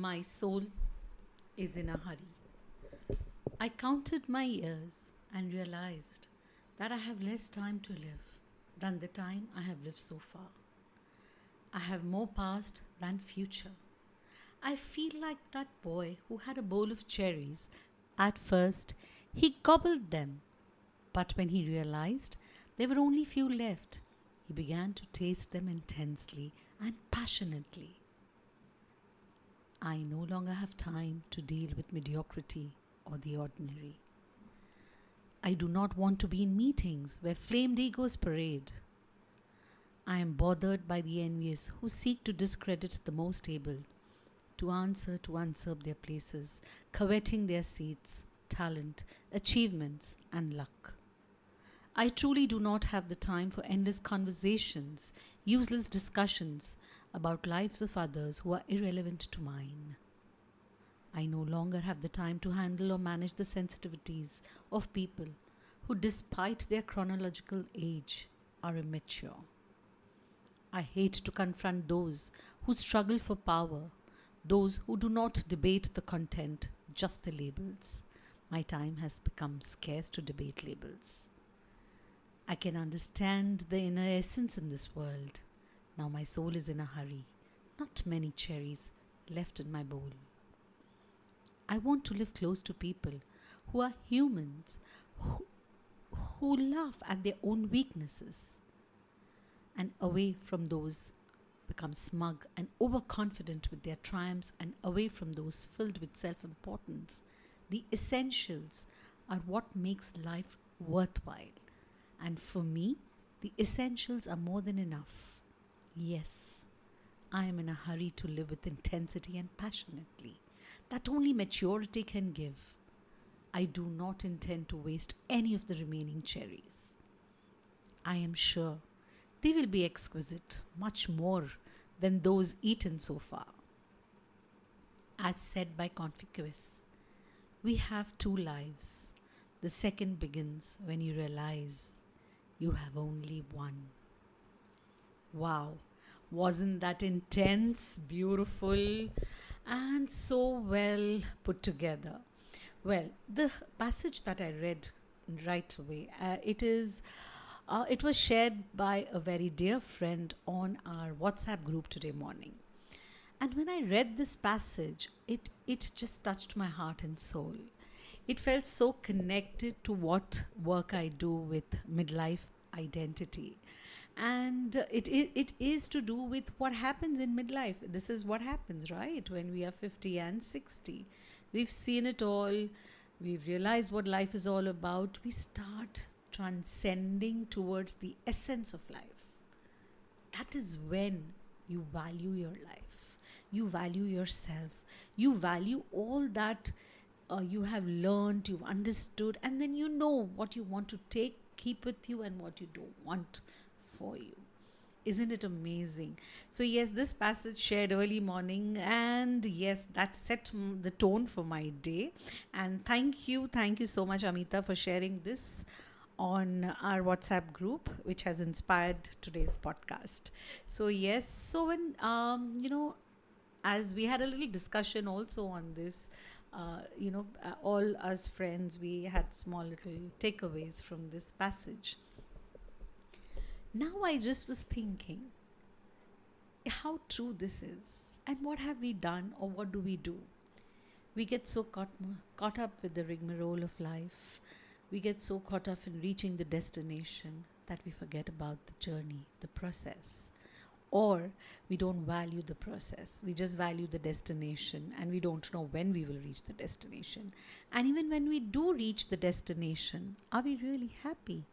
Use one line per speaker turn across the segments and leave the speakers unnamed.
My soul is in a hurry. I counted my years and realized that I have less time to live than the time I have lived so far. I have more past than future. I feel like that boy who had a bowl of cherries. At first, he gobbled them, but when he realized there were only few left, he began to taste them intensely and passionately. I no longer have time to deal with mediocrity or the ordinary. I do not want to be in meetings where flamed egos parade. I am bothered by the envious who seek to discredit the most able, to usurp their places, coveting their seats, talent, achievements, and luck. I truly do not have the time for endless conversations, useless discussions about lives of others who are irrelevant to mine. I no longer have the time to handle or manage the sensitivities of people who, despite their chronological age, are immature. I hate to confront those who struggle for power, those who do not debate the content, just the labels. My time has become scarce to debate labels. I can understand the inner essence in this world. Now my soul is in a hurry. Not many cherries left in my bowl. I want to live close to people who are humans, who, who laugh at their own weaknesses, and away from those become smug and overconfident with their triumphs, and away from those filled with self-importance. The essentials are what makes life worthwhile. And for me, the essentials are more than enough. Yes, I am in a hurry to live with intensity and passionately. That only maturity can give. I do not intend to waste any of the remaining cherries. I am sure they will be exquisite, much more than those eaten so far. As said by Confucius, we have two lives. The second begins when you realize you have only one. Wow, wasn't that intense, beautiful, and so well put together? Well, the passage that I read right away, it was shared by a very dear friend on our WhatsApp group today morning. And when I read this passage, it just touched my heart and soul. It felt so connected to what work I do with midlife identity. And it is to do with what happens in midlife. This is what happens, right? When we are 50 and 60. We've seen it all. We've realized what life is all about. We start transcending towards the essence of life. That is when you value your life. You value yourself. You value all that you have learned, you've understood, and then you know what you want to take, keep with you, and what you don't want for you. Isn't it amazing? So, yes, this passage shared early morning, and yes, that set the tone for my day. And thank you so much, Amita, for sharing this on our WhatsApp group, which has inspired today's podcast. So, yes, so when, as we had a little discussion also on this, all us friends, we had small little takeaways from this passage. Now I just was thinking how true this is, and what have we done, or what do we do? We get so caught up with the rigmarole of life. We get so caught up in reaching the destination that we forget about the journey, the process. Or we don't value the process. We just value the destination, and we don't know when we will reach the destination. And even when we do reach the destination, are we really happy?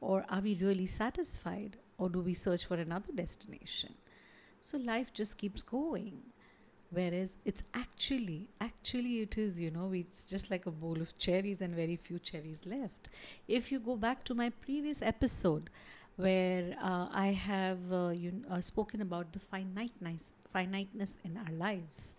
Or are we really satisfied? Or do we search for another destination? So life just keeps going. Whereas it's actually it is, it's just like a bowl of cherries and very few cherries left. If you go back to my previous episode, where I have spoken about the finiteness in our lives,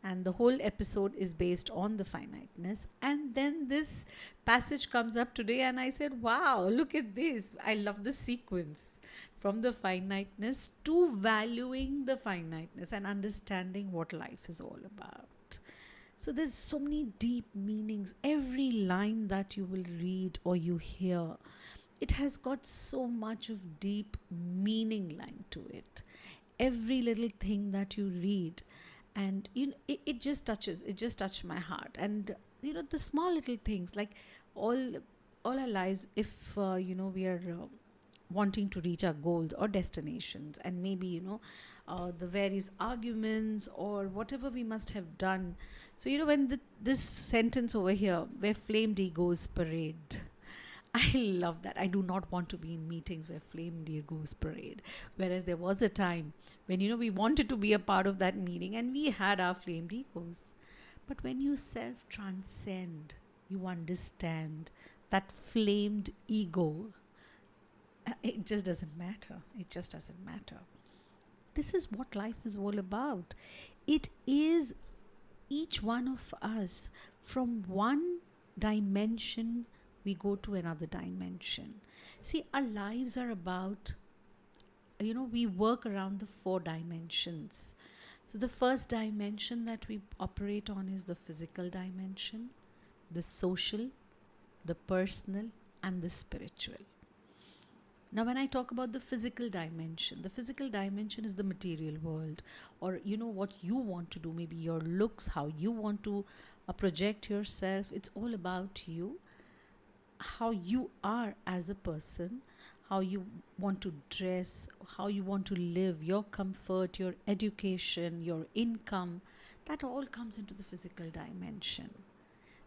and the whole episode is based on the finiteness, and then this passage comes up today, and I said, wow, look at this. I love the sequence. from the finiteness to valuing the finiteness and understanding what life is all about. So there's so many deep meanings. Every line that you will read or you hear, it has got so much of deep meaning line to it. Every little thing that you read, and it just touched my heart. And the small little things, like all all our lives, if we are wanting to reach our goals or destinations, and maybe the various arguments or whatever we must have done. So when this sentence over here, where flamed egos parade, I love that. I do not want to be in meetings where flamed egos parade. Whereas there was a time when we wanted to be a part of that meeting and we had our flamed egos. But when you self transcend, you understand that flamed ego, it just doesn't matter. It just doesn't matter. This is what life is all about. It is each one of us, from one dimension, we go to another dimension. See, our lives are about, we work around the four dimensions. So, the first dimension that we operate on is the physical dimension, the social, the personal, and the spiritual. Now, when I talk about the physical dimension is the material world, or what you want to do, maybe your looks, how you want to project yourself. It's all about you, how you are as a person, how you want to dress, how you want to live, your comfort, your education, your income. That all comes into the physical dimension.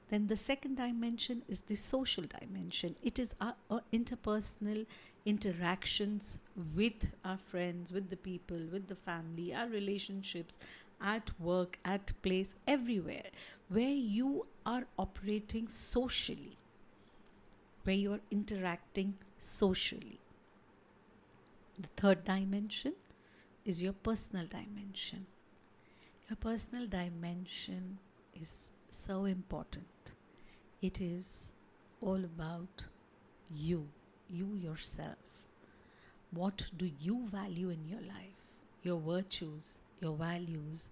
Then the second dimension is the social dimension. It is our interpersonal interactions with our friends, with the people, with the family, our relationships at work, at place, everywhere, where you are operating socially, where you are interacting socially. The third dimension is your personal dimension. Your personal dimension is so important. It is all about you yourself. What do you value in your life? Your virtues, your values,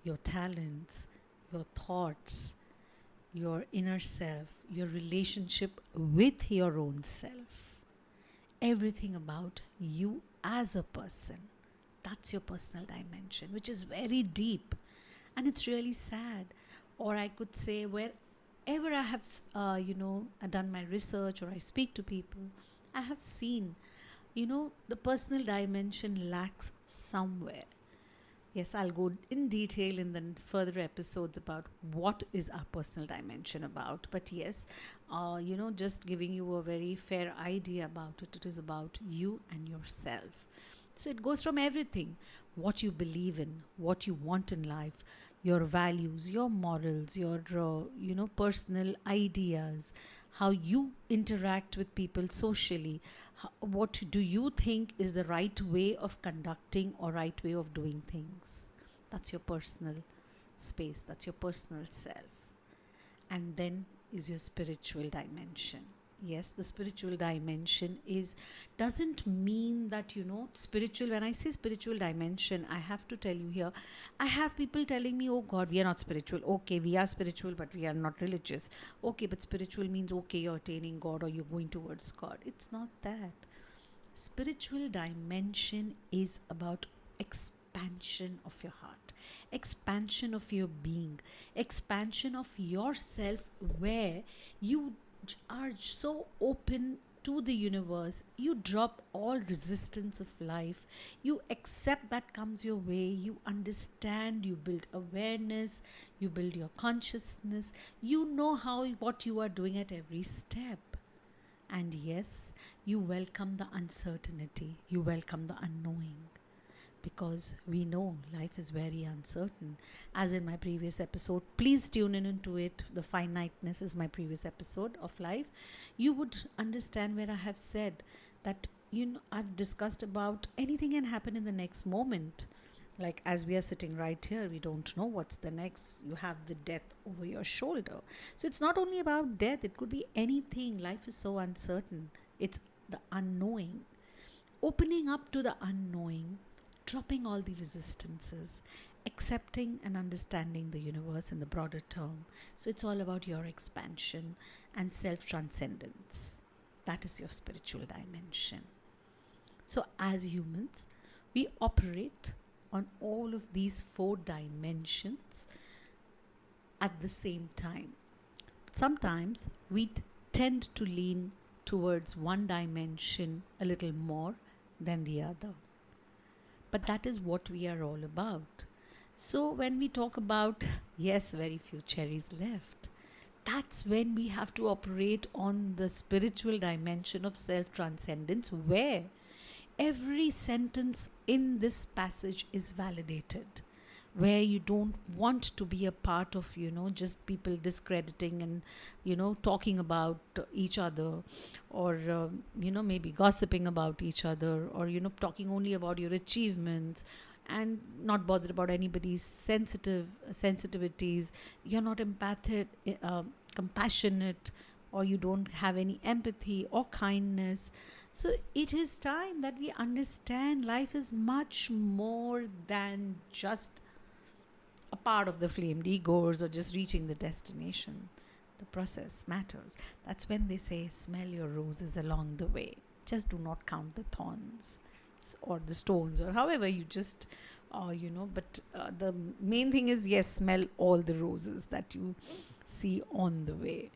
your talents, your thoughts, your inner self, your relationship with your own self. Everything about you as a person. That's your personal dimension, which is very deep. And it's really sad. Or I could say, wherever I have, done my research or I speak to people, I have seen, the personal dimension lacks somewhere. Yes, I'll go in detail in the further episodes about what is our personal dimension about. But yes, just giving you a very fair idea about it. It is about you and yourself. So it goes from everything: what you believe in, what you want in life, your values, your morals, your personal ideas, how you interact with people socially. What do you think is the right way of conducting or right way of doing things? That's your personal space. That's your personal self. And then is your spiritual dimension. Yes, the spiritual dimension doesn't mean that spiritual. When I say spiritual dimension, I have to tell you here, I have people telling me, oh God, we are not spiritual. Okay, we are spiritual, but we are not religious. Okay, but spiritual means, okay, you're attaining God or you're going towards God. It's not that. Spiritual dimension is about expansion of your heart, expansion of your being, expansion of yourself, where you are so open to the universe. You drop all resistance of life. You accept that comes your way. You understand. You build awareness. You build your consciousness. You know what you are doing at every step. And yes, you welcome the uncertainty. You welcome the unknowing. Because we know life is very uncertain. As in my previous episode, please tune in into it. The finiteness is my previous episode of life. You would understand where I have said that, I've discussed about anything can happen in the next moment. Like as we are sitting right here, we don't know what's the next. You have the death over your shoulder. So it's not only about death, it could be anything. Life is so uncertain. It's the unknowing. opening up to the unknowing, dropping all the resistances, accepting and understanding the universe in the broader term. So it's all about your expansion and self transcendence. That is your spiritual dimension. So, as humans, we operate on all of these four dimensions at the same time. Sometimes we tend to lean towards one dimension a little more than the other. But that is what we are all about. So, when we talk about, yes, very few cherries left, that's when we have to operate on the spiritual dimension of self transcendence, where every sentence in this passage is validated, where you don't want to be a part of, just people discrediting and, talking about each other, or, maybe gossiping about each other, or, talking only about your achievements and not bothered about anybody's sensitivities. You're not empathic, compassionate, or you don't have any empathy or kindness. So it is time that we understand life is much more than just a part of the flamed egos or just reaching the destination. The process matters. That's when they say, smell your roses along the way. Just do not count the thorns or the stones, or however you just, but the main thing is, yes, smell all the roses that you see on the way.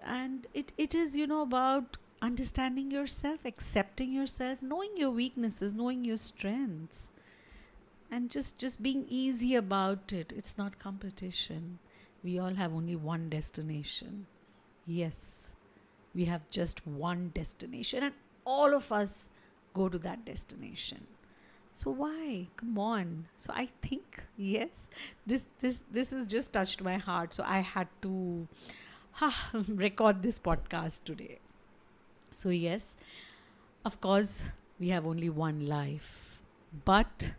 And it is, about understanding yourself, accepting yourself, knowing your weaknesses, knowing your strengths, and just being easy about it. It's not competition. We all have only one destination. Yes, we have just one destination, and all of us go to that destination. So why? Come on. So I think, yes, this has just touched my heart. So I had to record this podcast today. So yes, of course, we have only one life, but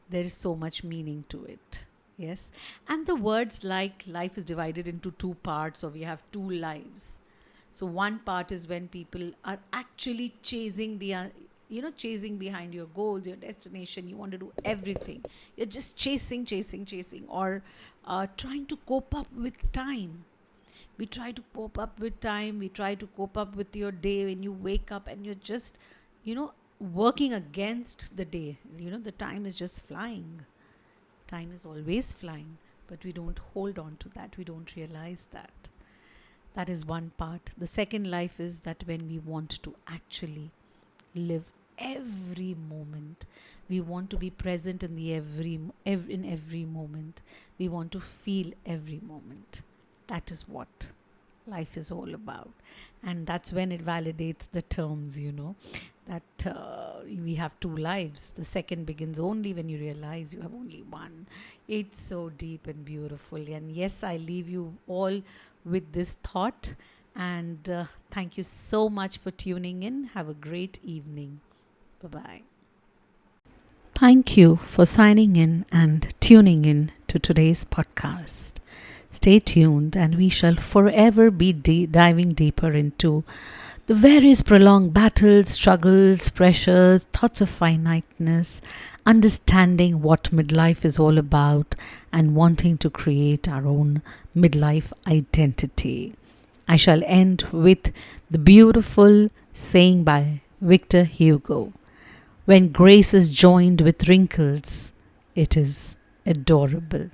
there is so much meaning to it. Yes. And the words like life is divided into two parts, or we have two lives. So one part is when people are actually chasing chasing behind your goals, your destination. You want to do everything. You're just chasing, or trying to cope up with time. We try to cope up with time. We try to cope up with your day when you wake up and you're just, working against the day. The time is just flying. Time is always flying, but we don't hold on to that. We don't realize that. That is one part. The second life is that when we want to actually live every moment, we want to be present in in every moment. We want to feel every moment. That is what life is all about. And that's when it validates the terms, that we have two lives. The second begins only when you realize you have only one. It's so deep and beautiful. And yes, I leave you all with this thought. And thank you so much for tuning in. Have a great evening. Bye-bye. Thank you for signing in and tuning in to today's podcast. Stay tuned, and we shall forever be diving deeper into the various prolonged battles, struggles, pressures, thoughts of finiteness, understanding what midlife is all about, and wanting to create our own midlife identity. I shall end with the beautiful saying by Victor Hugo: when grace is joined with wrinkles, it is adorable.